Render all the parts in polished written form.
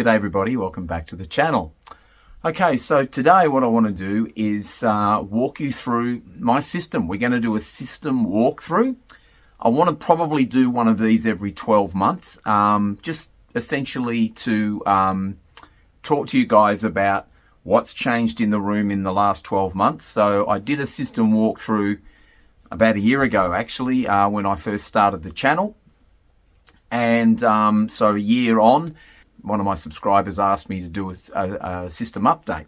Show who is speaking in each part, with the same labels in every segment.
Speaker 1: G'day everybody, welcome back to the channel. Okay, so today what I want to do is walk you through my system. We're going to do a system walkthrough. I want to probably do one of these every 12 months, just essentially to talk to you guys about what's changed in the room in the last 12 months. So I did a system walkthrough about a year ago actually, when I first started the channel. And so a year on, one of my subscribers asked me to do a system update.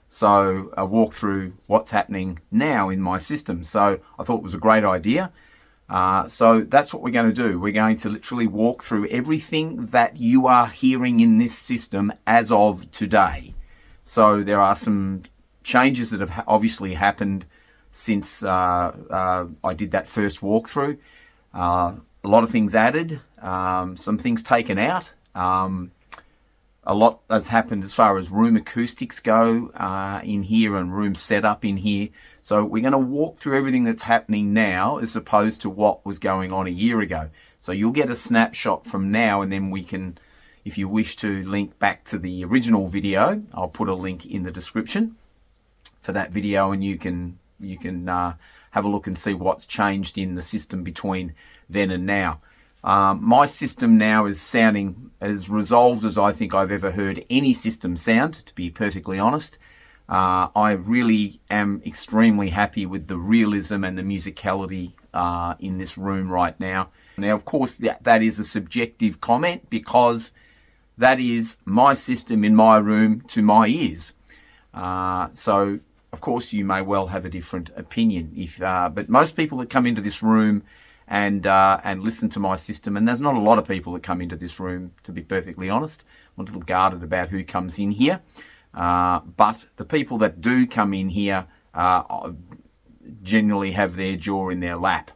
Speaker 1: So a walk through what's happening now in my system. So I thought it was a great idea. So that's what we're going to do. We're going to literally walk through everything that you are hearing in this system as of today. So there are some changes that have obviously happened since I did that first walkthrough. A lot of things added, some things taken out. A lot has happened as far as room acoustics go in here and room setup in here. So we're going to walk through everything that's happening now as opposed to what was going on a year ago. So you'll get a snapshot from now, and then we can, if you wish to link back to the original video, I'll put a link in the description for that video, and you can have a look and see what's changed in the system between then and now. My system now is sounding as resolved as I think I've ever heard any system sound, to be perfectly honest. I really am extremely happy with the realism and the musicality in this room right now. Now, of course, that is a subjective comment because that is my system in my room to my ears. So, of course, you may well have a different opinion. But most people that come into this room and listen to my system, and there's not a lot of people that come into this room, to be perfectly honest. I'm a little guarded about who comes in here, but the people that do come in here generally have their jaw in their lap,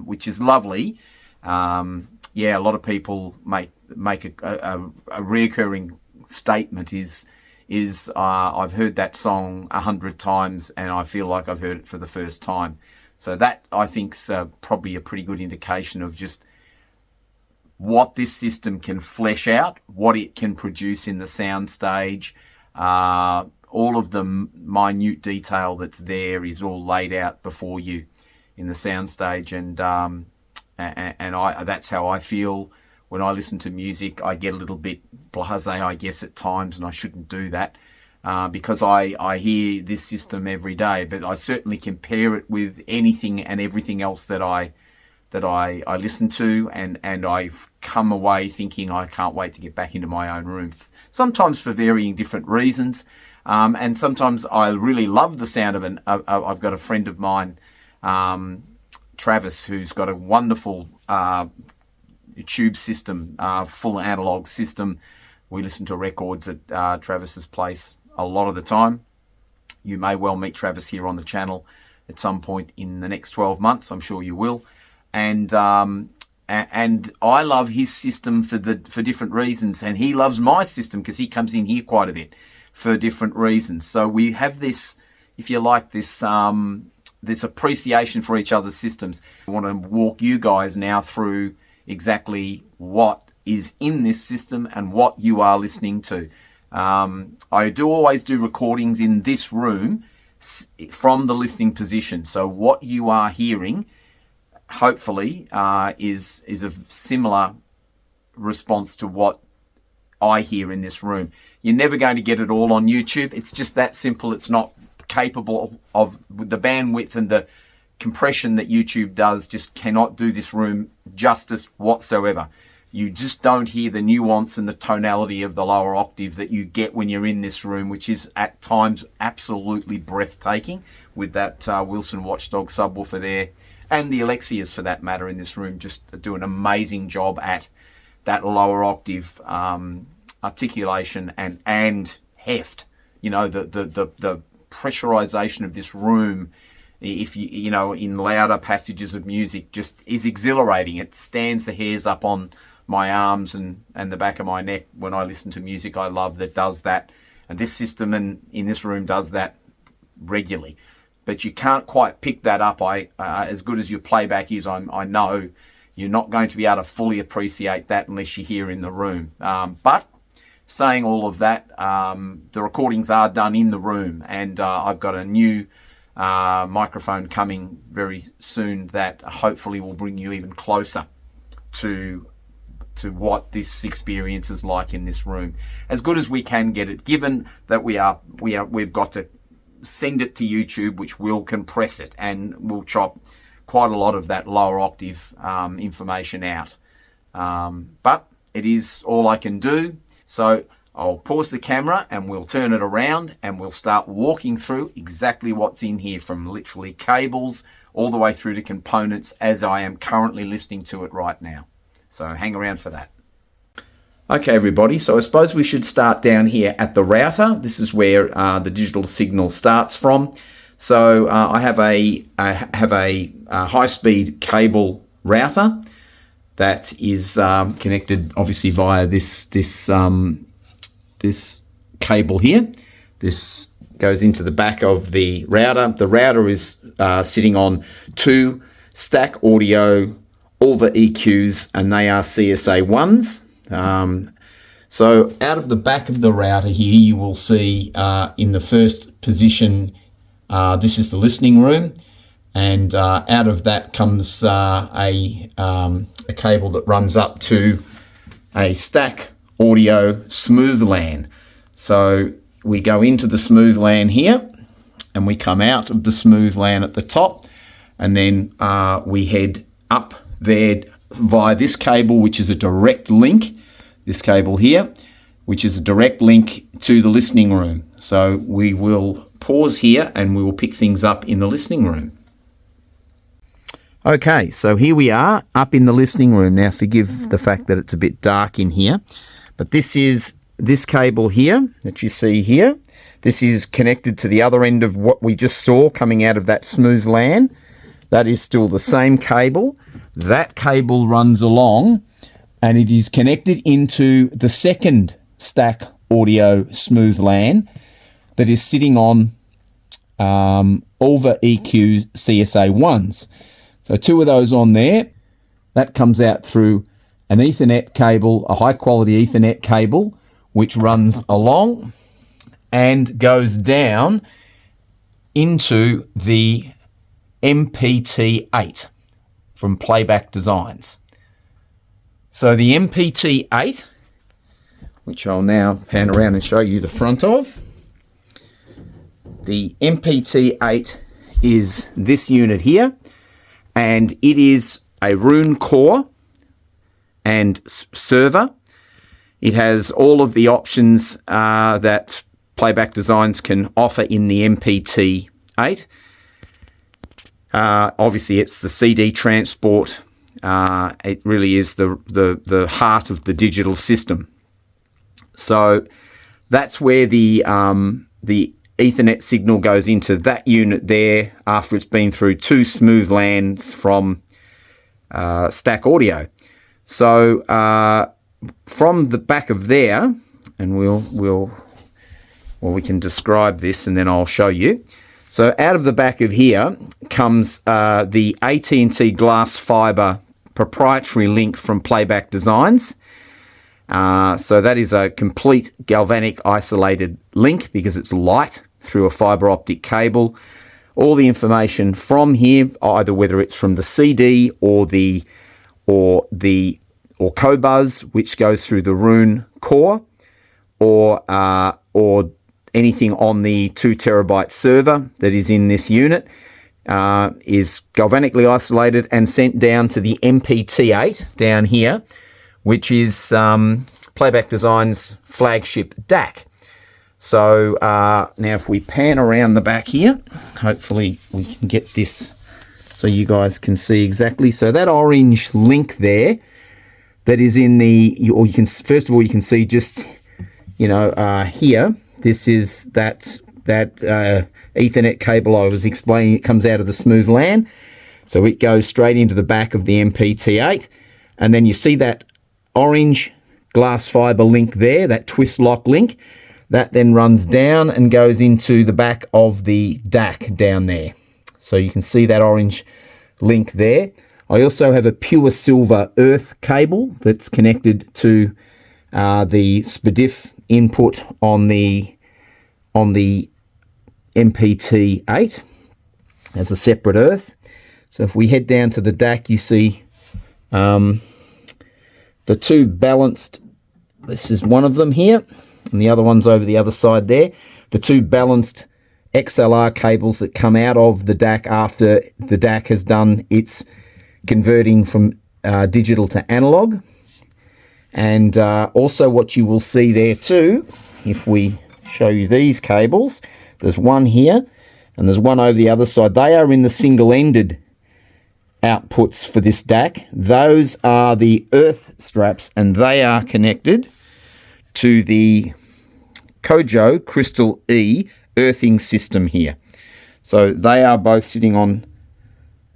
Speaker 1: which is lovely. Yeah, a lot of people make a reoccurring statement is I've heard that song 100 times and I feel like I've heard it for the first time. So that, I think, is probably a pretty good indication of just what this system can flesh out, what it can produce in the sound stage. All of the minute detail that's there is all laid out before you in the sound stage. And that's how I feel when I listen to music. I get a little bit blasé, I guess, at times, and I shouldn't do that. Because I hear this system every day, but I certainly compare it with anything and everything else that I listen to, and I've come away thinking I can't wait to get back into my own room. Sometimes for varying different reasons, and sometimes I really love the sound of I've got a friend of mine, Travis, who's got a wonderful tube system, full analog system. We listen to records at Travis's place a lot of the time. You may well meet Travis here on the channel at some point in the next 12 months. I'm sure you will. And I love his system for different reasons, and he loves my system because he comes in here quite a bit for different reasons. So we have this, if you like, this appreciation for each other's systems. I want to walk you guys now through exactly what is in this system and what you are listening to. I do always do recordings in this room from the listening position. So what you are hearing, hopefully, is a similar response to what I hear in this room. You're never going to get it all on YouTube. It's just that simple. It's not capable of the bandwidth and the compression that YouTube does. Just cannot do this room justice whatsoever. You just don't hear the nuance and the tonality of the lower octave that you get when you're in this room, which is at times absolutely breathtaking with that Wilson Watchdog subwoofer there, and the Alexias for that matter in this room just do an amazing job at that lower octave articulation and heft. You know, the pressurization of this room, if you know, in louder passages of music, just is exhilarating. It stands the hairs up on my arms and the back of my neck when I listen to music I love that does that. And this system in this room does that regularly. But you can't quite pick that up. As good as your playback is, I know you're not going to be able to fully appreciate that unless you're here in the room. But saying all of that, the recordings are done in the room, and I've got a new microphone coming very soon that hopefully will bring you even closer to what this experience is like in this room, as good as we can get it, given that we've got to send it to YouTube, which will compress it and will chop quite a lot of that lower octave information out, but it is all I can do. So I'll pause the camera and we'll turn it around and we'll start walking through exactly what's in here, from literally cables all the way through to components, as I am currently listening to it right now. So hang around for that. Okay, everybody, so I suppose we should start down here at the router. This is where the digital signal starts from. So I have a high-speed cable router that is connected obviously via this cable here. This goes into the back of the router. The router is sitting on 2 stack audio Ulva EQs, and they are CSA 1s. So out of the back of the router here, you will see in the first position, this is the listening room, and out of that comes a cable that runs up to a stack audio smooth LAN. So we go into the smooth LAN here, and we come out of the smooth LAN at the top, and then we head up there via this cable, which is a direct link, this cable here, which is a direct link to the listening room. So we will pause here and we will pick things up in the listening room. Okay, so here we are up in the listening room. Now forgive the fact that it's a bit dark in here, but this is this cable here that you see here. This is connected to the other end of what we just saw coming out of that smooth LAN. That is still the same cable. That cable runs along and it is connected into the second stack audio smooth LAN that is sitting on Ulva EQ CSA 1s. So 2 of those on there. That comes out through an Ethernet cable, a high quality Ethernet cable, which runs along and goes down into the MPT8 from Playback Designs. So the MPT8, which I'll now pan around and show you the front of. The MPT8 is this unit here, and it is a Roon core and server. It has all of the options that Playback Designs can offer in the MPT8. Obviously, it's the CD transport. It really is the heart of the digital system. So that's where the Ethernet signal goes into that unit there after it's been through 2 smooth LANs from Stack Audio. So from the back of there, and we can describe this and then I'll show you. So out of the back of here comes the AT&T glass fiber proprietary link from Playback Designs. So that is a complete galvanic isolated link because it's light through a fiber optic cable. All the information from here, either whether it's from the CD or Cobuzz, which goes through the Roon core, or anything on the 2 terabyte server that is in this unit, is galvanically isolated and sent down to the MPT8 down here, which is Playback Designs' flagship DAC. So now if we pan around the back here, hopefully we can get this so you guys can see exactly. So that orange link there, that is in the, or you can, first of all, you can see just, here, this is that Ethernet cable I was explaining. It comes out of the smooth LAN. So it goes straight into the back of the MPT8. And then you see that orange glass fiber link there, that twist lock link. That then runs down and goes into the back of the DAC down there. So you can see that orange link there. I also have a pure silver earth cable that's connected to the SPDIF input on the MPT-8 as a separate earth. So if we head down to the DAC, you see the two balanced, this is one of them here, and the other one's over the other side there. The two balanced XLR cables that come out of the DAC after the DAC has done its converting from digital to analog. And also what you will see there too, if we show you these cables, there's one here and there's one over the other side. They are in the single-ended outputs for this DAC. Those are the earth straps, and they are connected to the Kojo Crystal E earthing system here. So they are both sitting on,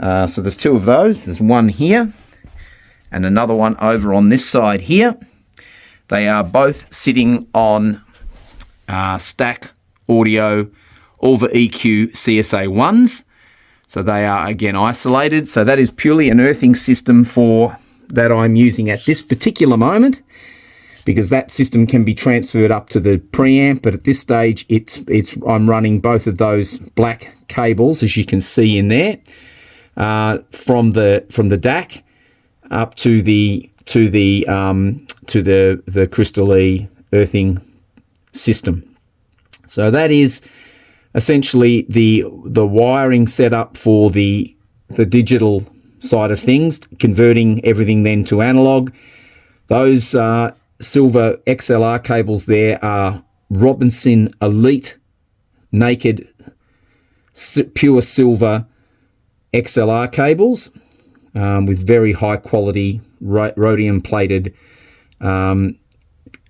Speaker 1: so there's two of those. There's one here and another one over on this side here. They are both sitting on stack audio Ulva EQ CSA 1s. So they are again isolated. So that is purely an earthing system for that I'm using at this particular moment, because that system can be transferred up to the preamp, but at this stage I'm running both of those black cables, as you can see in there, from the DAC up to the Crystal E earthing system. So that is essentially the wiring setup for the digital side of things, converting everything then to analog. Those silver XLR cables there are Robinson Elite naked pure silver XLR cables with very high quality rhodium plated XLR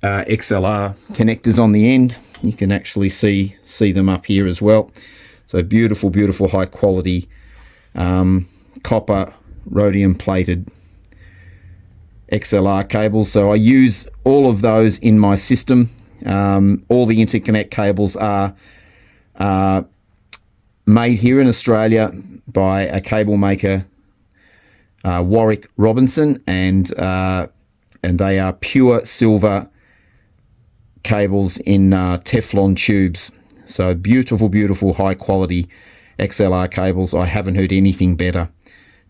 Speaker 1: connectors on the end. You can actually see them up here as well. So beautiful, beautiful high quality copper rhodium plated XLR cables. So I use all of those in my system. All the interconnect cables are made here in Australia by a cable maker, Warwick Robinson, and they are pure silver cables in Teflon tubes. So beautiful, beautiful high quality XLR cables. I haven't heard anything better.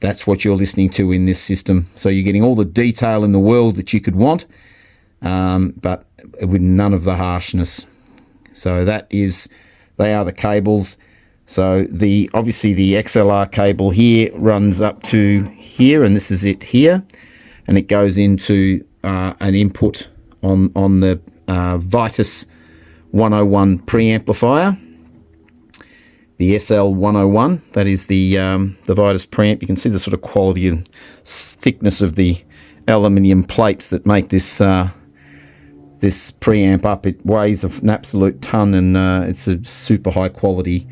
Speaker 1: That's what you're listening to in this system. So you're getting all the detail in the world that you could want, but with none of the harshness. So they are the cables. So obviously the XLR cable here runs up to here, and this is it here, and it goes into an input on the Vitus 101 preamplifier, the SL101. That is the Vitus preamp. You can see the sort of quality and thickness of the aluminium plates that make this this preamp up. It weighs an absolute ton, and it's a super high quality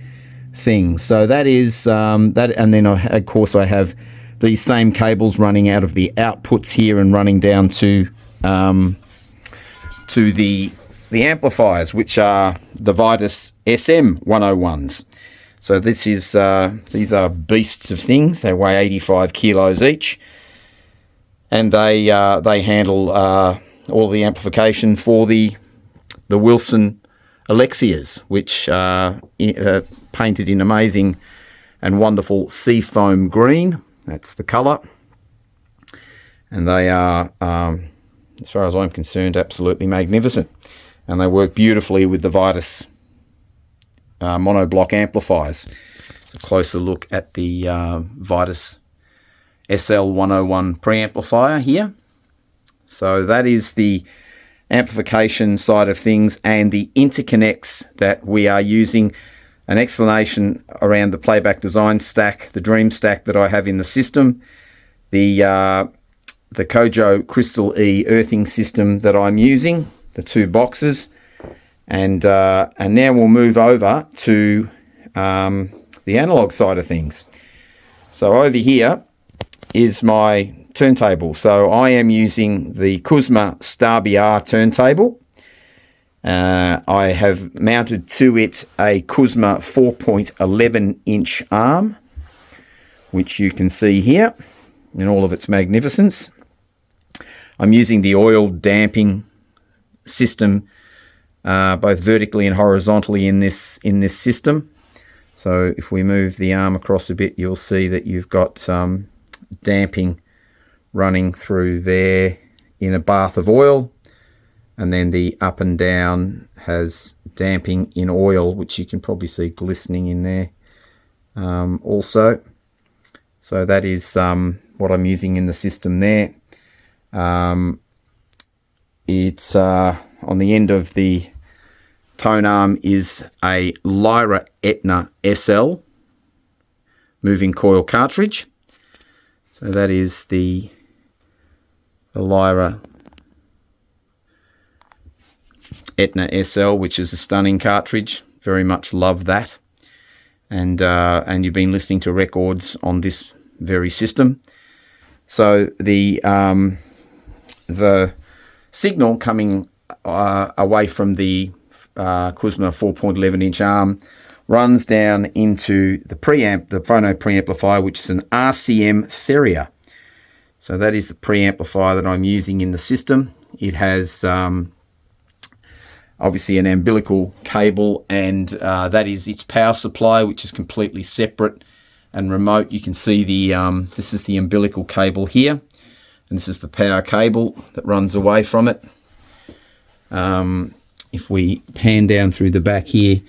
Speaker 1: thing. So that is that, and then of course I have these same cables running out of the outputs here and running down to the amplifiers, which are the Vitus SM101s. So this is these are beasts of things. They weigh 85 kilos each, and they handle all the amplification for the Wilson Alexias, which are painted in amazing and wonderful seafoam green. That's the colour, and they are, as far as I'm concerned, absolutely magnificent, and they work beautifully with the Vitus monoblock amplifiers. A closer look at the Vitus SL101 preamplifier here. So that is the amplification side of things, and the interconnects that we are using. An explanation around the playback design stack, the Dream stack that I have in the system, the Kojo Crystal E earthing system that I'm using, the two boxes, and now we'll move over to the analog side of things. So over here is my turntable. So I am using the Kuzma Star BR turntable. I have mounted to it a Kuzma 4.11 inch arm, which you can see here in all of its magnificence. I'm using the oil damping system both vertically and horizontally in this system. So if we move the arm across a bit, you'll see that you've got damping running through there in a bath of oil, and then the up and down has damping in oil, which you can probably see glistening in there also. So that is what I'm using in the system there. It's on the end of the tone arm is a Lyra Etna SL moving coil cartridge. So that is the Lyra Etna SL, which is a stunning cartridge. Very much love that. And you've been listening to records on this very system. So the signal coming away from the Kuzma 4.11-inch arm runs down into the preamp, the phono preamplifier, which is an RCM Theria. So that is the preamplifier that I'm using in the system. It has obviously an umbilical cable, and that is its power supply, which is completely separate and remote. You can see the this is the umbilical cable here, and this is the power cable that runs away from it. If we pan down through the back here, you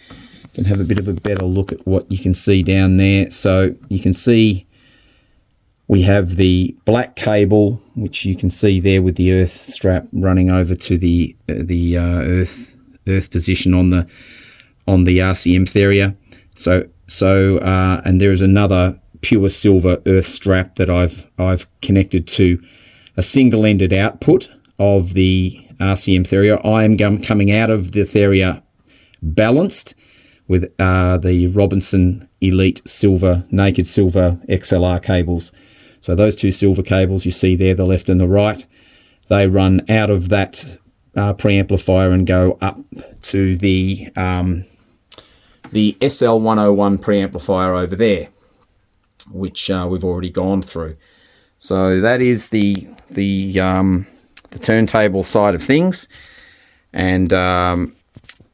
Speaker 1: can have a bit of a better look at what you can see down there. So you can see we have the black cable, which you can see there with the earth strap running over to the earth position on the RCM Theria. And there is another pure silver earth strap that I've connected to a single-ended output of the RCM Theria. I am coming out of the Theria balanced with the Robinson Elite Silver, Naked Silver XLR cables. So those two silver cables you see there, the left and the right, they run out of that preamplifier and go up to the SL101 preamplifier over there, which we've already gone through. So that is the turntable side of things, and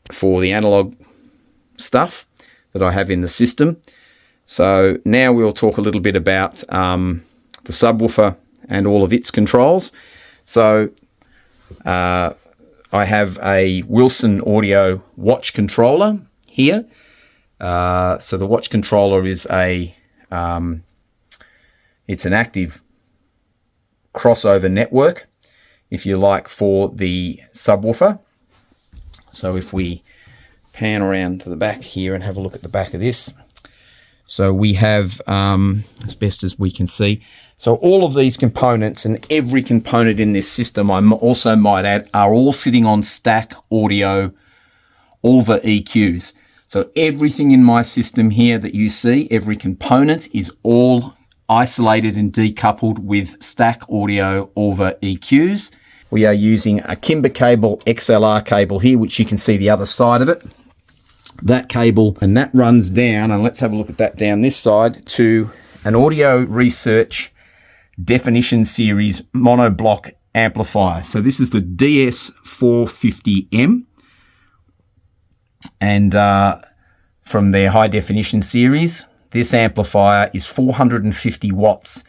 Speaker 1: for the analog stuff that I have in the system. So now we'll talk a little bit about the subwoofer and all of its controls. So I have a Wilson Audio watch controller here. So the watch controller is it's an active crossover network, if you like, for the subwoofer. So if we pan around to the back here and have a look at the back of this, so we have, as best as we can see, so all of these components and every component in this system, I also might add, are all sitting on stack audio, all the EQs. So everything in my system here that you see, every component is all isolated and decoupled with stack audio over EQs. We are using a Kimber cable, XLR cable here, which you can see the other side of it. That cable, and that runs down, and let's have a look at that down this side, to an Audio Research Definition Series monoblock amplifier. So this is the DS450M, and from their high definition series, this amplifier is 450 watts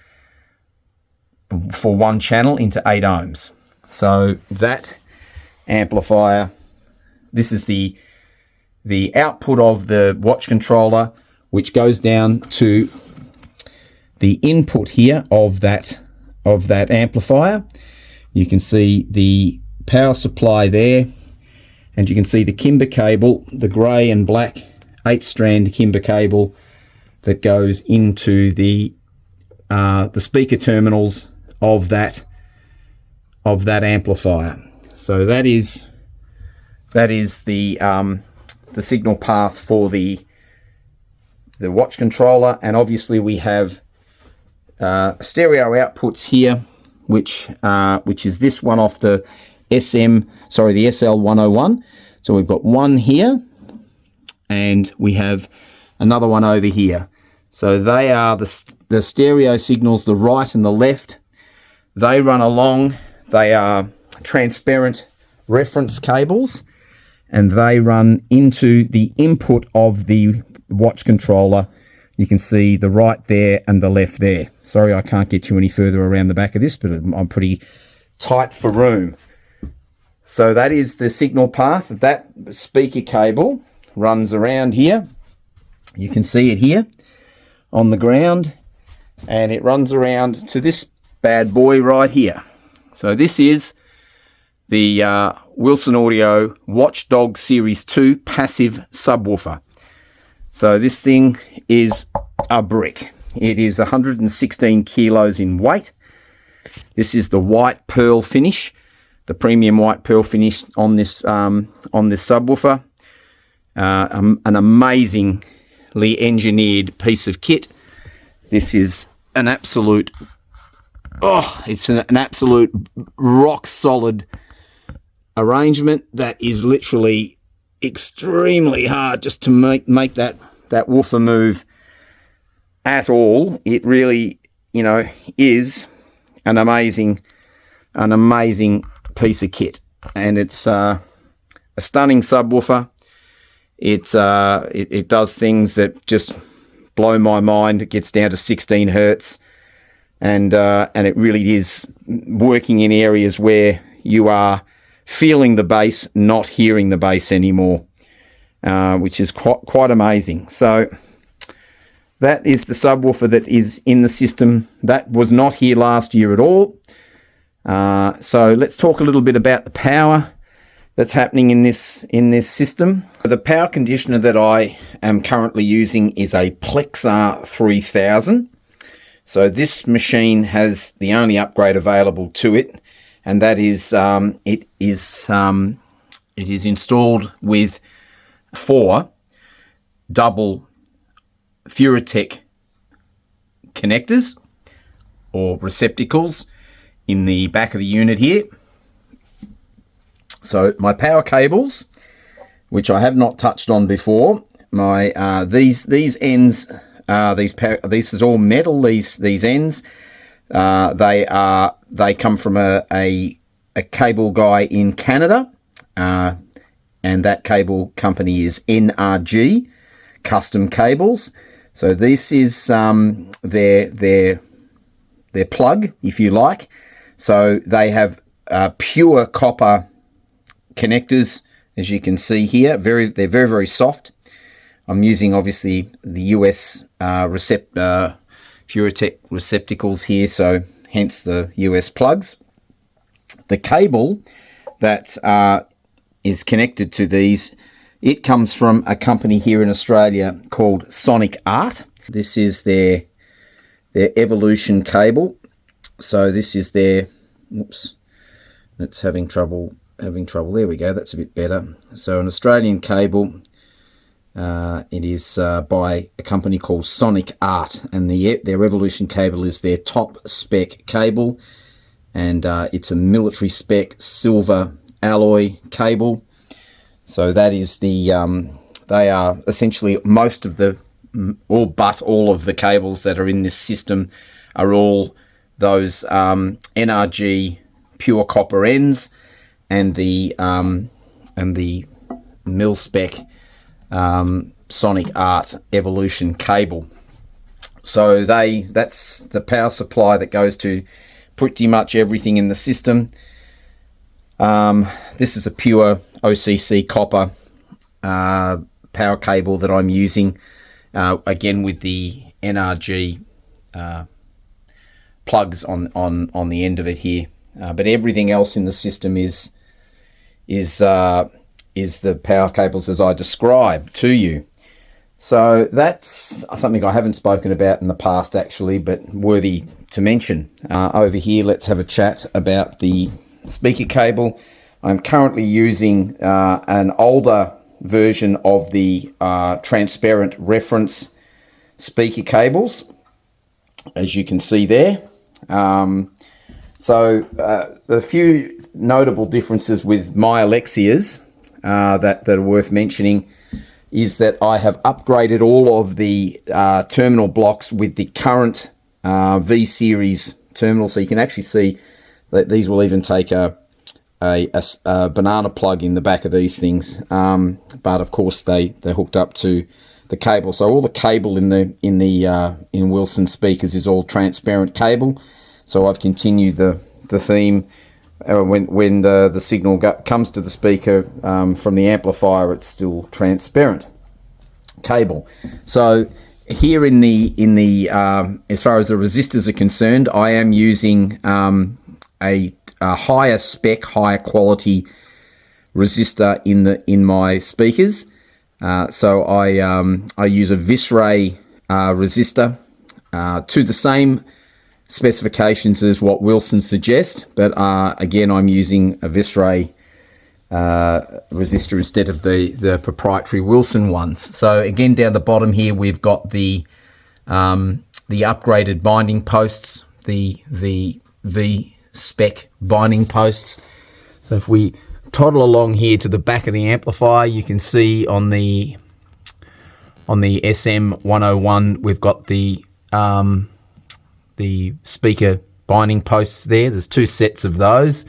Speaker 1: for one channel into 8 ohms. So that amplifier, this is the output of the watch controller, which goes down to the input here of that amplifier. You can see the power supply there, and you can see the Kimber cable, the grey and black 8-strand Kimber cable that goes into the speaker terminals of that amplifier. So that is the signal path for the watch controller, and obviously we have stereo outputs here, which is this one off the the SL101. So we've got one here, and we have another one over here. So they are the stereo signals, the right and the left. They run along. They are transparent reference cables, and they run into the input of the watch controller. You can see the right there and the left there. Sorry, I can't get you any further around the back of this, but I'm pretty tight for room. So that is the signal path. That speaker cable runs around here. You can see it here on the ground, and it runs around to this bad boy right here. So this is the Wilson Audio Watchdog Series 2 passive subwoofer. So this thing is a brick. It is 116 kilos in weight. This is the white pearl finish, the premium white pearl finish on this subwoofer. An amazingly engineered piece of kit. This is an absolute, it's an absolute rock solid arrangement that is literally extremely hard just to make that woofer move at all. It really, you know, is an amazing piece of kit, and it's a stunning subwoofer. It does things that just blow my mind. It gets down to 16 hertz, and it really is working in areas where you are feeling the bass, not hearing the bass anymore, which is quite amazing. So that is the subwoofer that is in the system. That was not here last year at all. So let's talk a little bit about the power that's happening in this system. The power conditioner that I am currently using is a Plexar 3000. So this machine has the only upgrade available to it, and that is it is installed with 4 double Furatech connectors or receptacles in the back of the unit here. So my power cables, which I have not touched on before, my these ends, this is all metal. These ends, they come from a cable guy in Canada, and that cable company is NRG Custom Cables. So this is their plug, if you like. So they have pure copper connectors, as you can see here. They're very soft. I'm using obviously the US Furatech receptacles here, so hence the US plugs. The cable that is connected to these, it comes from a company here in Australia called Sonic Art. This is their Evolution cable. So this is their, oops, it's having trouble. There we go, that's a bit better. So an Australian cable. It is by a company called Sonic Art, and their Revolution cable is their top spec cable, and it's a military spec silver alloy cable. So that is the they are essentially most of the all of the cables that are in this system are all those NRG pure copper ends, and the mil spec Sonic Art Evolution cable. So that's the power supply that goes to pretty much everything in the system. This is a pure OCC copper power cable that I'm using, again with the NRG plugs on the end of it here. But everything else in the system is the power cables as I described to you. So that's something I haven't spoken about in the past actually, but worthy to mention. Over here, let's have a chat about the speaker cable. I'm currently using an older version of the transparent reference speaker cables, as you can see there. So the few notable differences with my Alexias that are worth mentioning is that I have upgraded all of the terminal blocks with the current V-Series terminal. So you can actually see that these will even take a a banana plug in the back of these things, but of course they're hooked up to the cable. So all the cable in Wilson speakers is all transparent cable. So I've continued the theme. When the signal comes to the speaker from the amplifier, it's still transparent cable. So here in the as far as the resistors are concerned, I am using a higher spec, higher quality resistor in my speakers. So I use a Visray resistor to the same specifications as what Wilson suggests, but again I'm using a Visray resistor instead of the proprietary Wilson ones. So again, down the bottom here we've got the upgraded binding posts, the V spec binding posts. So if we toddle along here to the back of the amplifier, you can see on the SM101 we've got the speaker binding posts there. There's two sets of those.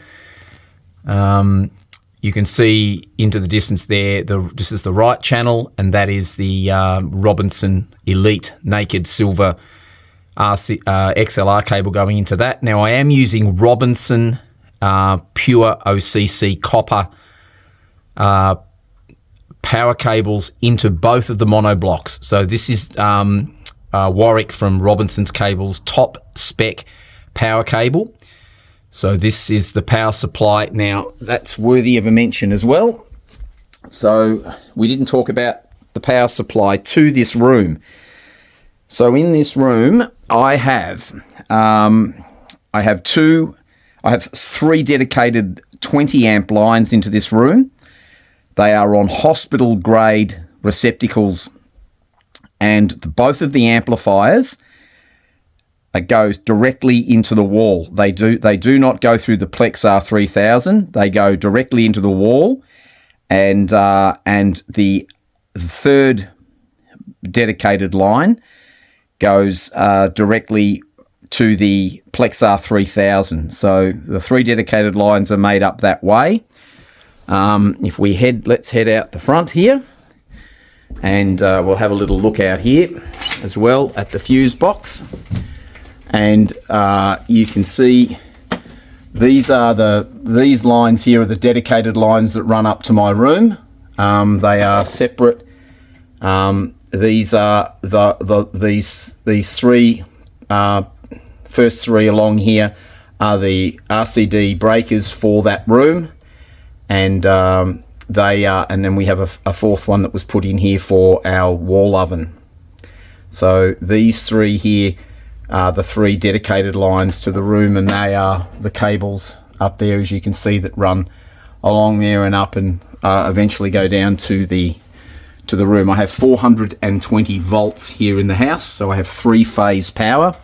Speaker 1: You can see into the distance there, this is the right channel, and that is the Robinson Elite Naked Silver XLR cable going into that. Now I am using Robinson pure OCC copper power cables into both of the monoblocks. So this is Warwick from Robinson's Cables top spec power cable. So this is the power supply. Now that's worthy of a mention as well. So we didn't talk about the power supply to this room. So in this room I have three dedicated 20 amp lines into this room. They are on hospital grade receptacles, and both of the amplifiers goes directly into the wall. They do not go through the Plex R3000. They go directly into the wall, and the third dedicated line goes directly to the Plex R3000. So the three dedicated lines are made up that way. If we let's head out the front here, and we'll have a little look out here as well at the fuse box. And you can see these lines here are the dedicated lines that run up to my room. They are separate. These are these three first three along here are the RCD breakers for that room, and and then we have a fourth one that was put in here for our wall oven. So these three here are the three dedicated lines to the room, and they are the cables up there, as you can see, that run along there and up and eventually go down to the room. I have 420 volts here in the house, so I have three-phase power,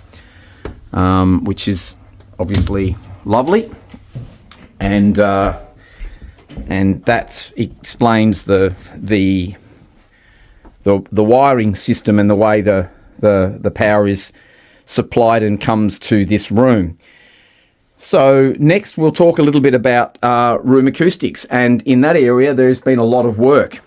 Speaker 1: which is obviously lovely, and that explains the wiring system and the way the power is supplied and comes to this room. So next we'll talk a little bit about room acoustics, and in that area there's been a lot of work.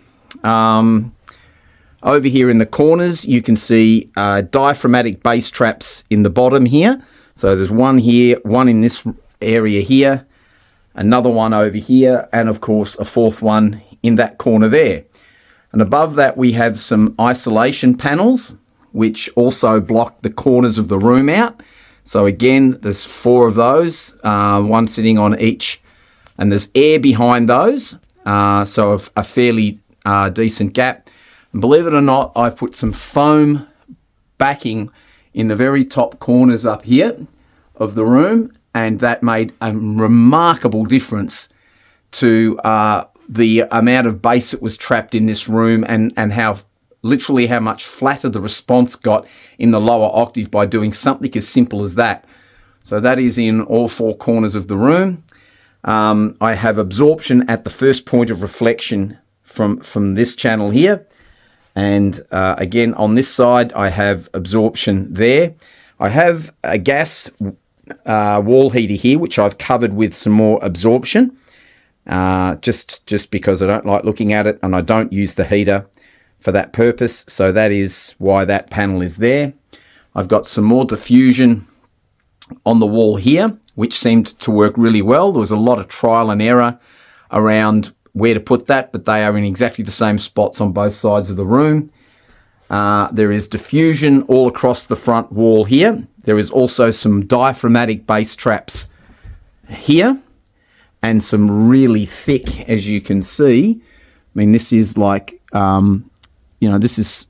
Speaker 1: Over here in the corners you can see diaphragmatic bass traps in the bottom here. So there's one here, one in this area here, another one over here, and of course a fourth one in that corner there. And above that we have some isolation panels which also block the corners of the room out. So again, there's four of those, one sitting on each, and there's air behind those, so a fairly decent gap. And believe it or not, I've put some foam backing in the very top corners up here of the room, and that made a remarkable difference to the amount of bass that was trapped in this room, and how much flatter the response got in the lower octave by doing something as simple as that. So that is in all four corners of the room. I have absorption at the first point of reflection from this channel here, and again on this side I have absorption there. I have a gas wall heater here which I've covered with some more absorption, just because I don't like looking at it, and I don't use the heater for that purpose. So that is why that panel is there. I've got some more diffusion on the wall here, which seemed to work really well. There was a lot of trial and error around where to put that, but they are in exactly the same spots on both sides of the room. There is diffusion all across the front wall here. There is also some diaphragmatic bass traps here, and some really thick, as you can see. I mean, this is like, this is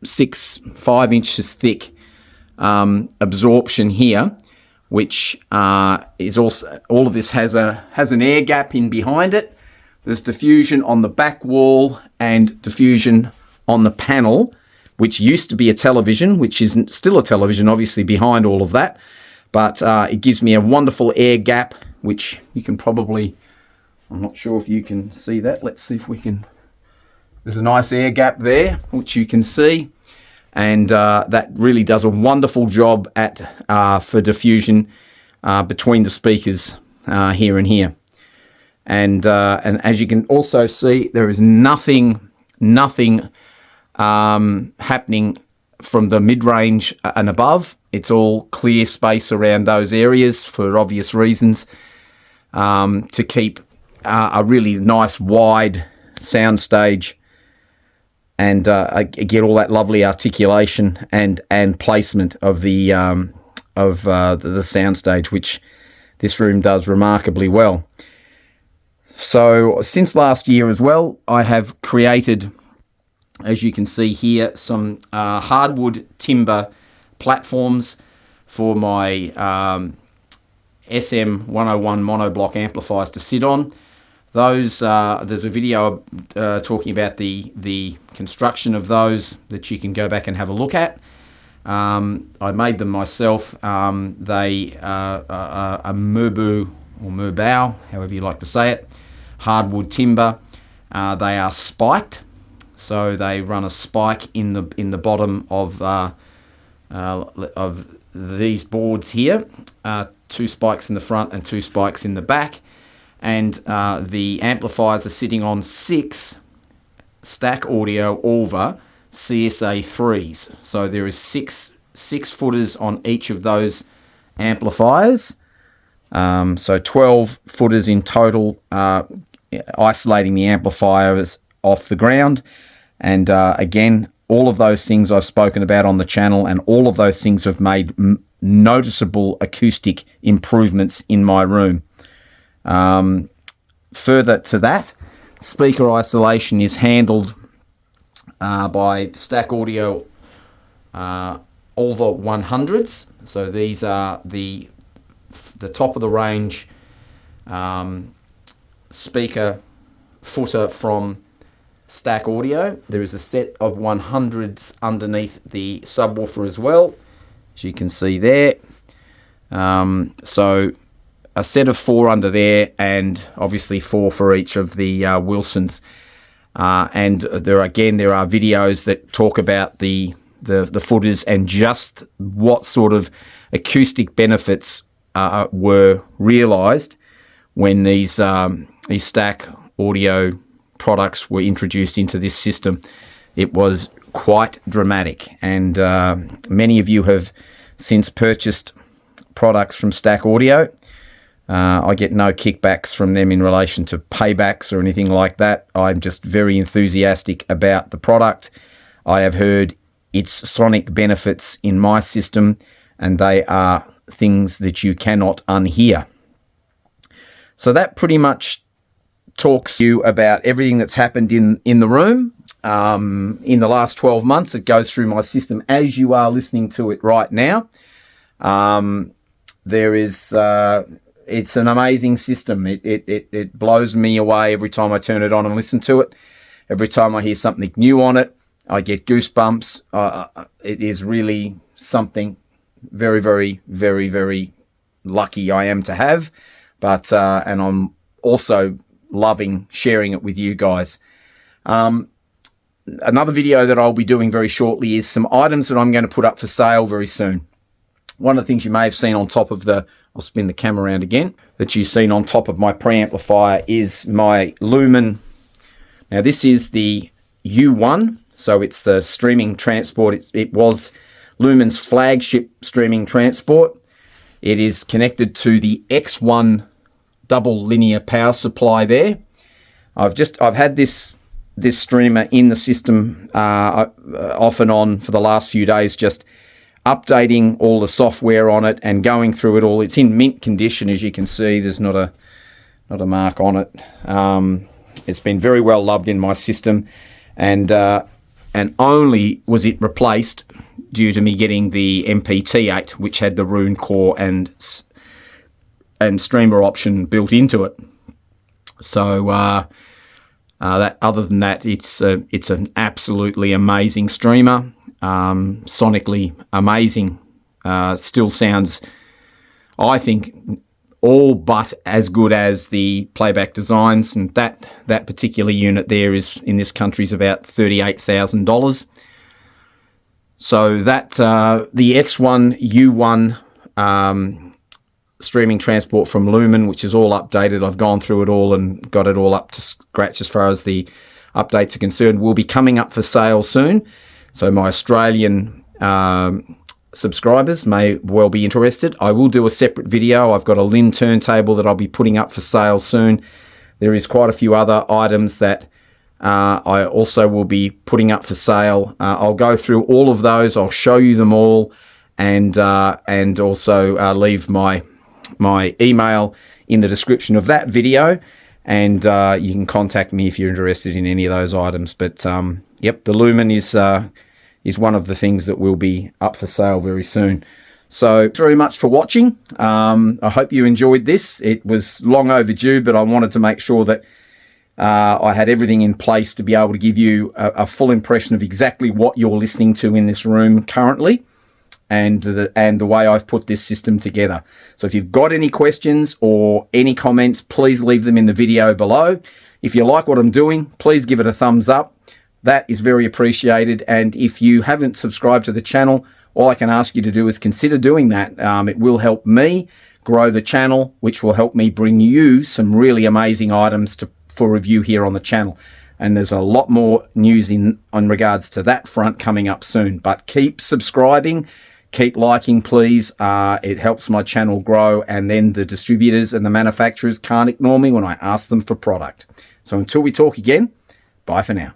Speaker 1: 5 inches thick absorption here, which is also, all of this has an air gap in behind it. There's diffusion on the back wall and diffusion on the panel, which used to be a television, which isn't still a television, obviously, behind all of that. But it gives me a wonderful air gap, which you can probably, I'm not sure if you can see that. Let's see if we can. There's a nice air gap there, which you can see. And that really does a wonderful job for diffusion between the speakers here and here. And as you can also see, there is nothing happening from the mid-range and above. It's all clear space around those areas for obvious reasons, to keep a really nice wide sound stage, and get all that lovely articulation and placement of the sound stage, which this room does remarkably well. So since last year as well, I have created, as you can see here, some hardwood timber platforms for my SM101 monoblock amplifiers to sit on. Those, there's a video talking about the construction of those that you can go back and have a look at. I made them myself. They are a Merbu or Merbau, however you like to say it, hardwood timber. They are spiked, so they run a spike in the bottom of these boards here. 2 spikes in the front and 2 spikes in the back. And the amplifiers are sitting on 6 Stack Audio Alva CSA 3s. So there is six footers on each of those amplifiers. So 12 footers in total, isolating the amplifiers off the ground. And again, all of those things I've spoken about on the channel, and all of those things have made noticeable acoustic improvements in my room. Further to that, speaker isolation is handled by Stack Audio Alva 100s. So these are the top of the range speaker footer from Stack Audio. There is a set of 100s underneath the subwoofer as well, as you can see there. So a set of 4 under there, and obviously 4 for each of the Wilsons. And there are videos that talk about the footers and just what sort of acoustic benefits were realised when these Stack Audio products were introduced into this system. It was quite dramatic, and many of you have since purchased products from Stack Audio. I get no kickbacks from them in relation to paybacks or anything like that. I'm just very enthusiastic about the product. I have heard its sonic benefits in my system, and they are things that you cannot unhear. So that pretty much talks to you about everything that's happened in the room in the last 12 months. It goes through my system as you are listening to it right now. It's an amazing system. It blows me away every time I turn it on and listen to it. Every time I hear something new on it, I get goosebumps. It is really something very, very, very, very lucky I am to have. But and I'm also loving sharing it with you guys. Another video that I'll be doing very shortly is some items that I'm going to put up for sale very soon. One of the things you may have seen on top of the, I'll spin the camera around again, that you've seen on top of my preamplifier is my Lumen. Now this is the U1, so it's the streaming transport. It was Lumen's flagship streaming transport. It is connected to the X1 double linear power supply there. I've had this streamer in the system off and on for the last few days, just updating all the software on it and going through it all. It's in mint condition, as you can see. There's not a mark on it. It's been very well loved in my system, and only was it replaced due to me getting the MPT8, which had the Roon core and streamer option built into it. So that, other than that, it's an absolutely amazing streamer. Sonically amazing. Still sounds, I think, all but as good as the playback designs, and that particular unit there is, in this country, is about $38,000. So that the X1 U1 streaming transport from Lumen, which is all updated, I've gone through it all and got it all up to scratch as far as the updates are concerned, will be coming up for sale soon. So my Australian subscribers may well be interested. I will do a separate video. I've got a Lin turntable that I'll be putting up for sale soon. There is quite a few other items that I also will be putting up for sale. I'll go through all of those. I'll show you them all, and also leave my email in the description of that video, and you can contact me if you're interested in any of those items. But yep, the Lumen is one of the things that will be up for sale very soon. So thanks very much for watching. I hope you enjoyed this. It was long overdue, but I wanted to make sure that I had everything in place to be able to give you a full impression of exactly what you're listening to in this room currently, and the way I've put this system together. So if you've got any questions or any comments, please leave them in the video below. If you like what I'm doing, please give it a thumbs up. That is very appreciated. And if you haven't subscribed to the channel, all I can ask you to do is consider doing that. It will help me grow the channel, which will help me bring you some really amazing items for review here on the channel. And there's a lot more news in regards to that front coming up soon. But keep subscribing, keep liking, please. It helps my channel grow, and then the distributors and the manufacturers can't ignore me when I ask them for product. So until we talk again, bye for now.